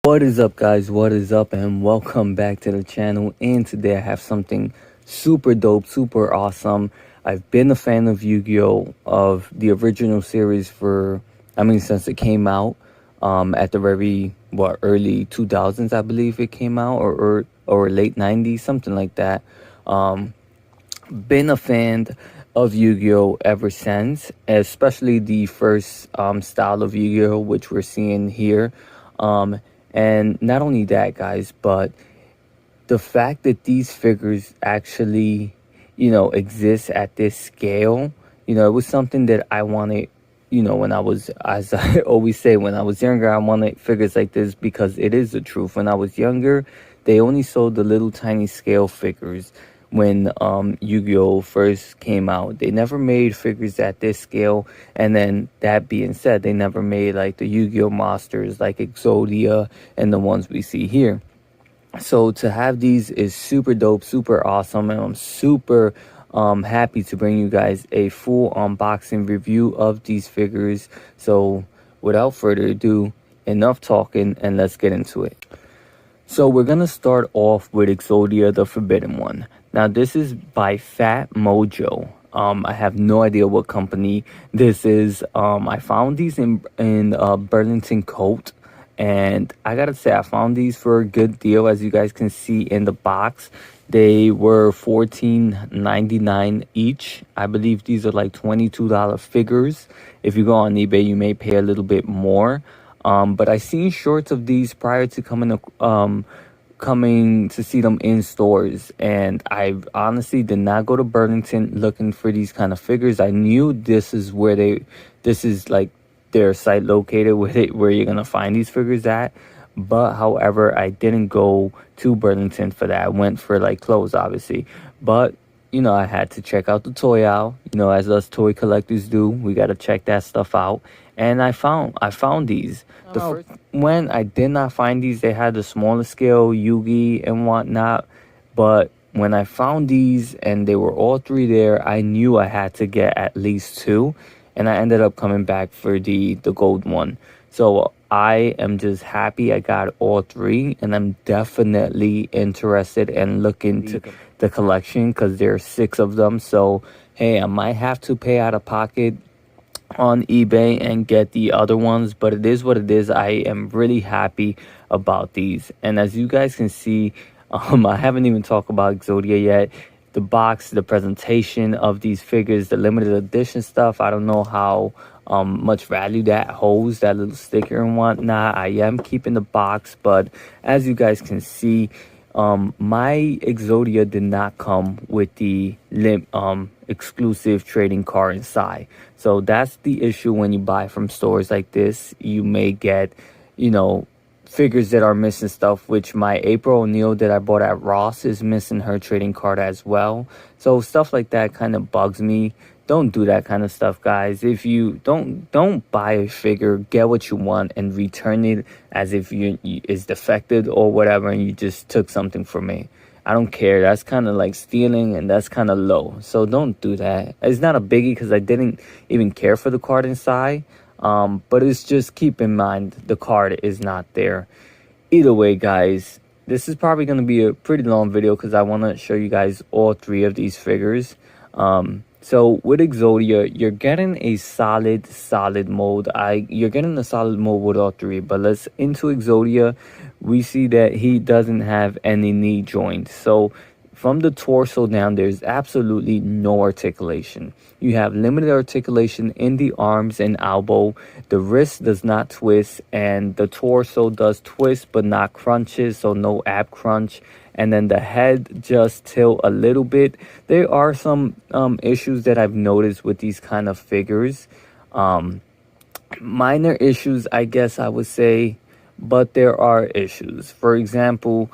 What is up, guys? What is up, and welcome back to the channel. And today I have something super dope, super awesome. I've been a fan of Yu-Gi-Oh! Of the original series since it came out at the very early 2000s, I believe it came out, or late 90s, something like that. Been a fan of Yu-Gi-Oh! Ever since, especially the first style of Yu-Gi-Oh! Which we're seeing here. And not only that, guys, but the fact that these figures actually, exist at this scale, it was something that I wanted, when I was, as I always say, when I was younger, I wanted figures like this because it is the truth. When I was younger, they only sold the little tiny scale figures when Yu-Gi-Oh! First came out. They never made figures at this scale. And then that being said, they never made like the Yu-Gi-Oh! Monsters like Exodia and the ones we see here. So to have these is super dope, super awesome, and I'm super happy to bring you guys a full unboxing review of these figures. So without further ado, enough talking, and let's get into it. So we're going to start off with Exodia, the Forbidden One. Now, this is by PhatMojo. I have no idea what company this is. I found these in Burlington Coat. And I got to say, I found these for a good deal. As you guys can see in the box, they were $14.99 each. I believe these are like $22 figures. If you go on eBay, you may pay a little bit more. But I seen shorts of these prior to coming to see them in stores, and I honestly did not go to Burlington looking for these kind of figures. I knew this is like their site located where you're gonna find these figures at. But however, I didn't go to Burlington for that. I went for like clothes, obviously. But I had to check out the toy aisle. As us toy collectors do, we gotta check that stuff out. And I found these. When I did not find these, they had the smaller scale Yugi and whatnot. But when I found these and they were all three there, I knew I had to get at least two. And I ended up coming back for the gold one. So I am just happy I got all three, and I'm definitely interested in looking to the collection because there are 6 of them. So hey, I might have to pay out of pocket on eBay and get the other ones, but it is what it is. I am really happy about these. And as you guys can see, I haven't even talked about Exodia yet. The box, the presentation of these figures, the limited edition stuff, I don't know how much value that holds, that little sticker and whatnot. I am keeping the box, but as you guys can see, my Exodia did not come with the exclusive trading card inside. So that's the issue when you buy from stores like this. You may get, figures that are missing stuff, which my April O'Neil that I bought at Ross is missing her trading card as well. So stuff like that kind of bugs me. Don't do that kind of stuff, guys. If you don't buy a figure, get what you want and return it as if it's defected or whatever, and you just took something from me. I don't care. That's kind of like stealing, and that's kind of low. So don't do that. It's not a biggie because I didn't even care for the card inside. But it's just keep in mind the card is not there. Either way, guys, this is probably going to be a pretty long video because I want to show you guys all 3 of these figures. So with Exodia, you're getting a solid mold. You're getting a solid mold with all 3. But let's into Exodia. We see that he doesn't have any knee joints. So from the torso down, there's absolutely no articulation. You have limited articulation in the arms and elbow. The wrist does not twist, and the torso does twist but not crunches, so no ab crunch. And then the head just tilt a little bit. There are some issues that I've noticed with these kind of figures. Minor issues, I guess I would say, but there are issues. For example,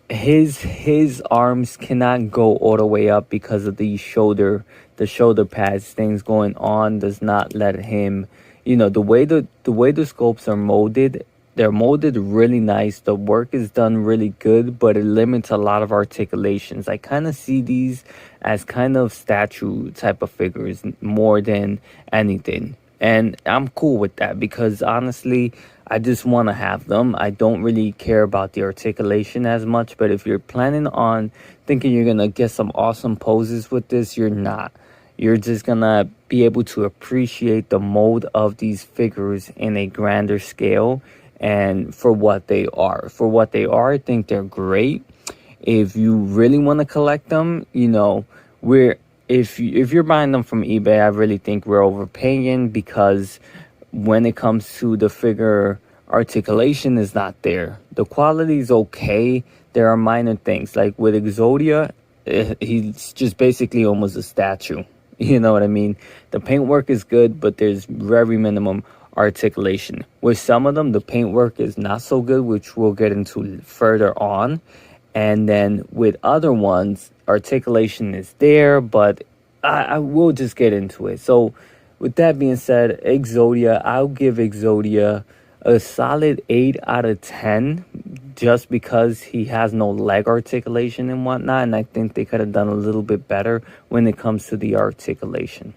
his arms cannot go all the way up because of the shoulder pads things going on does not let him, the way the sculpts are molded, they're molded really nice. The work is done really good, but it limits a lot of articulations. I kind of see these as kind of statue type of figures more than anything. And I'm cool with that because honestly, I just want to have them. I don't really care about the articulation as much, but if you're planning on thinking you're going to get some awesome poses with this, you're not. You're just going to be able to appreciate the mold of these figures in a grander scale and for what they are. For what they are, I think they're great. If you really want to collect them, you know, if you're buying them from eBay, I really think we're overpaying, because when it comes to the figure, articulation is not there. The quality is okay. There are minor things like with Exodia, he's just basically almost a statue. You know what I mean? The paintwork is good, but there's very minimum articulation. With some of them, the paintwork is not so good, which we'll get into further on. And then with other ones, articulation is there, but I will just get into it. So with that being said, Exodia, I'll give Exodia a solid 8 out of 10, just because he has no leg articulation and whatnot, and I think they could have done a little bit better when it comes to the articulation.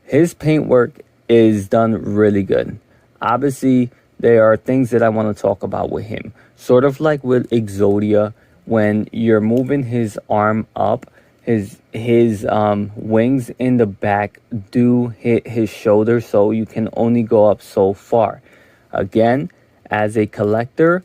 His paintwork is done really good. Obviously, there are things that I want to talk about with him. Sort of like with Exodia, when you're moving his arm up, his wings in the back do hit his shoulder, so you can only go up so far. Again, as a collector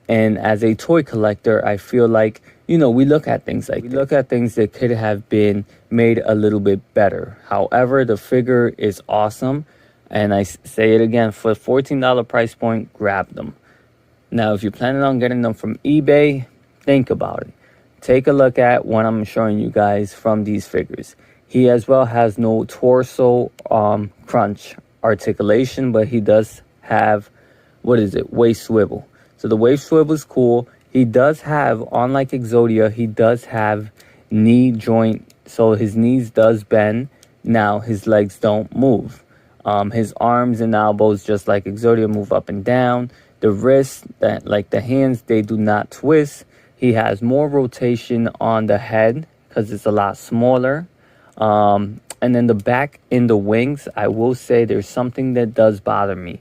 and as a toy collector, I feel like, you know, we look at things that could have been made a little bit better. However, the figure is awesome, and I say it again, for a $14 price point, grab them. Now, if you're planning on getting them from eBay, think about it. Take a look at what I'm showing you guys from these figures. He as well has no torso crunch articulation, but he does have, waist swivel. So the waist swivel is cool. He does have, unlike Exodia, he does have knee joint, so his knees does bend. Now his legs don't move. His arms and elbows, just like Exodia, move up and down. The wrists, like the hands, they do not twist. He has more rotation on the head because it's a lot smaller. And then the back in the wings, I will say there's something that does bother me.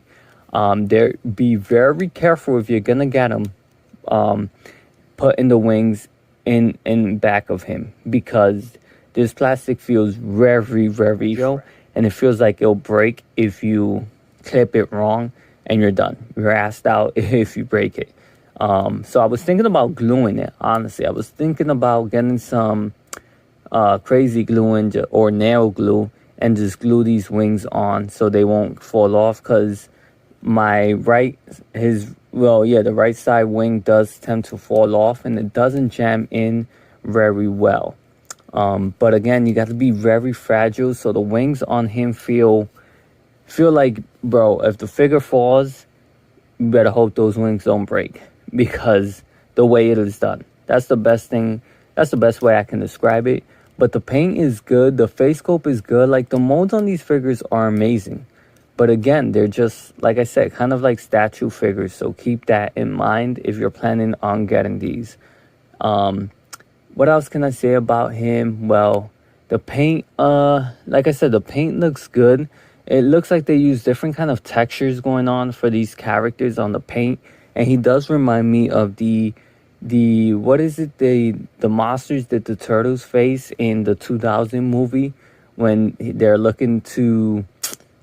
Be very careful if you're gonna get him. Put in the wings in back of him, because this plastic feels very, very short, and it feels like it'll break if you clip it wrong, and you're done. You're assed out if you break it. So I was thinking about gluing it, honestly. I was thinking about getting some crazy glue or nail glue and just glue these wings on so they won't fall off, because the right side wing does tend to fall off and it doesn't jam in very well. But again, you got to be very fragile, so the wings on him feel like, bro, if the figure falls, you better hope those wings don't break, because the way it is done. That's the best thing. That's the best way I can describe it. But the paint is good. The face sculpt is good. Like, the molds on these figures are amazing. But again, they're just, like I said, kind of like statue figures. So keep that in mind if you're planning on getting these. What else can I say about him? Well, the paint, like I said, the paint looks good. It looks like they use different kind of textures going on for these characters on the paint. And he does remind me of the monsters that the turtles face in the 2000 movie, when they're looking to,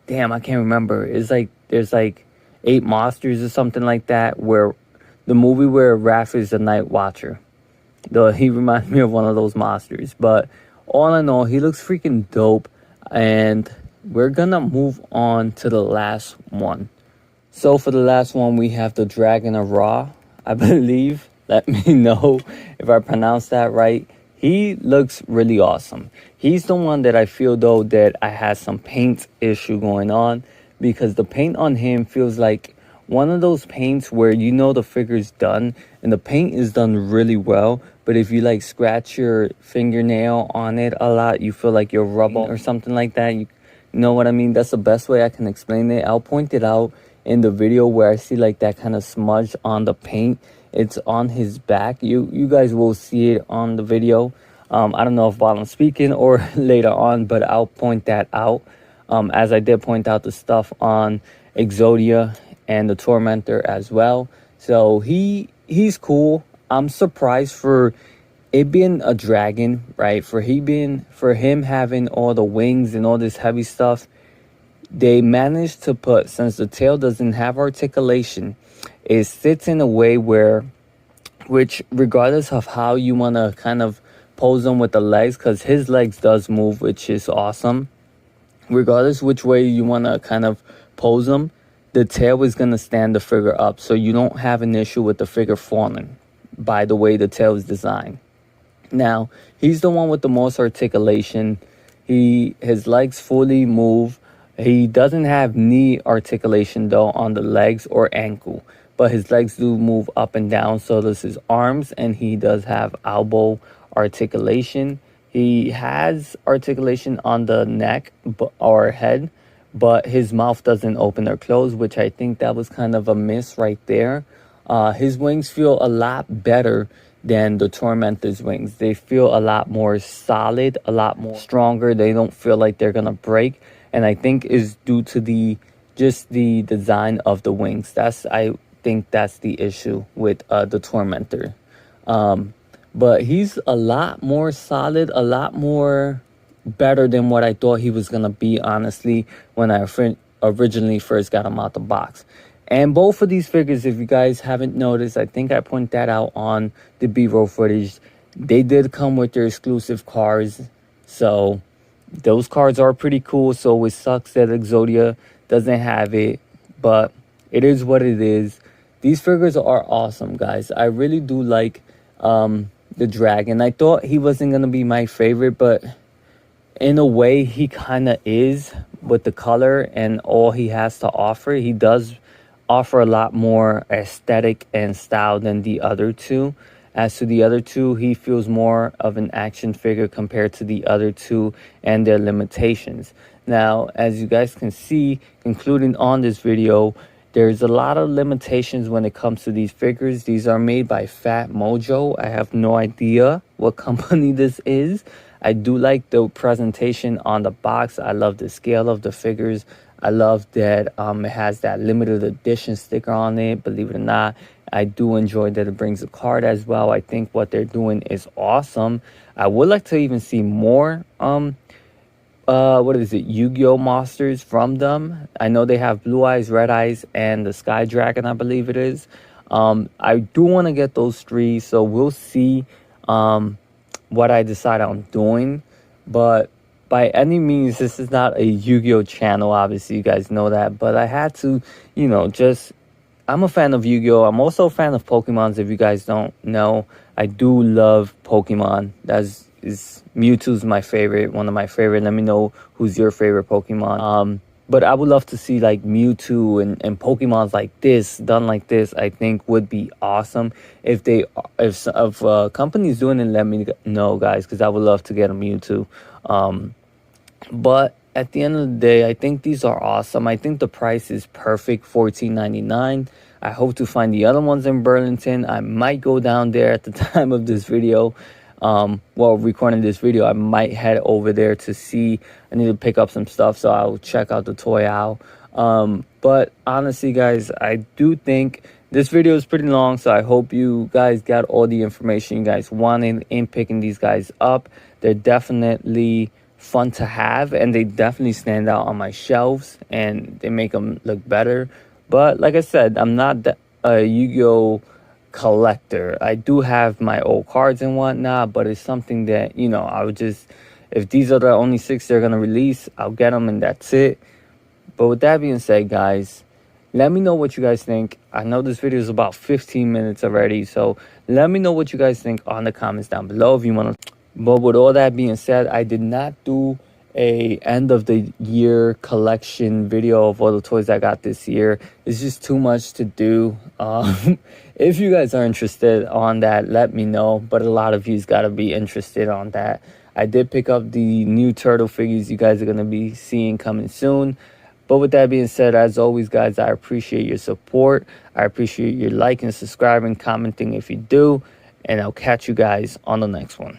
damn, I can't remember. It's like, there's like 8 monsters or something like that, where the movie where Raph is the night watcher. He reminds me of one of those monsters. But all in all, he looks freaking dope. And we're gonna move on to the last one. So for the last one, we have the Dragon of Ra, I believe. Let me know if I pronounced that right. He looks really awesome. He's the one that I feel, though, that I had some paint issue going on, because the paint on him feels like one of those paints where you know the figure's done and the paint is done really well, but if you like scratch your fingernail on it a lot, you feel like you're rubbing or something like that. You know what I mean? That's the best way I can explain it. I'll point it out in the video where I see like that kind of smudge on the paint. It's on his back. You guys will see it on the video. I don't know if while I'm speaking or later on, but I'll point that out. As I did point out the stuff on Exodia and the Tormentor as well. So he's cool. I'm surprised for it being a dragon, right? For him having all the wings and all this heavy stuff. They managed to put, since the tail doesn't have articulation, it sits in a way which regardless of how you want to kind of pose him with the legs, because his legs does move, which is awesome. Regardless which way you want to kind of pose him, the tail is going to stand the figure up, so you don't have an issue with the figure falling by the way the tail is designed. Now, he's the one with the most articulation. His legs fully move. He doesn't have knee articulation though on the legs or ankle, but his legs do move up and down. So does his arms, and he does have elbow articulation. He has articulation on the neck or head, but his mouth doesn't open or close, which I think that was kind of a miss right there. His wings feel a lot better than the Tormentor's wings. They feel a lot more solid, a lot more stronger. They don't feel like they're gonna break, and I think is due to the design of the wings. I think that's the issue with the Tormentor. But he's a lot more solid, a lot more better than what I thought he was gonna be, honestly, when I originally first got him out the box. And both of these figures, if you guys haven't noticed, I think I pointed that out on the B-roll footage. They did come with their exclusive cards. So those cards are pretty cool. So it sucks that Exodia doesn't have it. But it is what it is. These figures are awesome, guys. I really do like the dragon. I thought he wasn't going to be my favorite, but in a way, he kind of is with the color and all he has to offer. He does offer a lot more aesthetic and style than the other two. As to the other two, he feels more of an action figure compared to the other two and their limitations. Now, as you guys can see, including on this video, there's a lot of limitations when it comes to these figures. These are made by PhatMojo. I have no idea what company this is. I do like the presentation on the box. I love the scale of the figures. I love that it has that limited edition sticker on it. Believe it or not, I do enjoy that it brings a card as well. I think what they're doing is awesome. I would like to even see more what is it, Yu-Gi-Oh monsters from them. I know they have Blue Eyes, Red Eyes, and the Sky Dragon, I believe it is. I do want to get those three, so we'll see what I decide on doing. But by any means, this is not a Yu-Gi-Oh channel, obviously, you guys know that. But I had to, I'm a fan of Yu-Gi-Oh! I'm also a fan of Pokemon, if you guys don't know. I do love Pokemon. Mewtwo's my favorite, one of my favorite. Let me know who's your favorite Pokemon. But I would love to see like Mewtwo and Pokemons like this, done like this, I think would be awesome. If companies doing it, let me know, guys, because I would love to get a Mewtwo. But at the end of the day, I think these are awesome. I think the price is perfect, $14.99. I hope to find the other ones in Burlington. I might go down there at the time of this video. Recording this video, I might head over there to see. I need to pick up some stuff, so I'll check out the toy aisle. But honestly, guys, I do think this video is pretty long, so I hope you guys got all the information you guys wanted in picking these guys up. They're definitely fun to have, and they definitely stand out on my shelves, and they make them look better. But like I said, I'm not a Yu-Gi-Oh collector. I do have my old cards and whatnot, but it's something that, I would just, if these are the only 6 they're gonna release, I'll get them and that's it. But with that being said, guys, let me know what you guys think. I know this video is about 15 minutes already, so let me know what you guys think on the comments down below if you want to. But with all that being said, I did not do a end of the year collection video of all the toys I got this year. It's just too much to do. If you guys are interested on that, let me know. But a lot of you's got to be interested on that. I did pick up the new turtle figures you guys are going to be seeing coming soon. But with that being said, as always, guys, I appreciate your support. I appreciate your liking, subscribing, commenting if you do. And I'll catch you guys on the next one.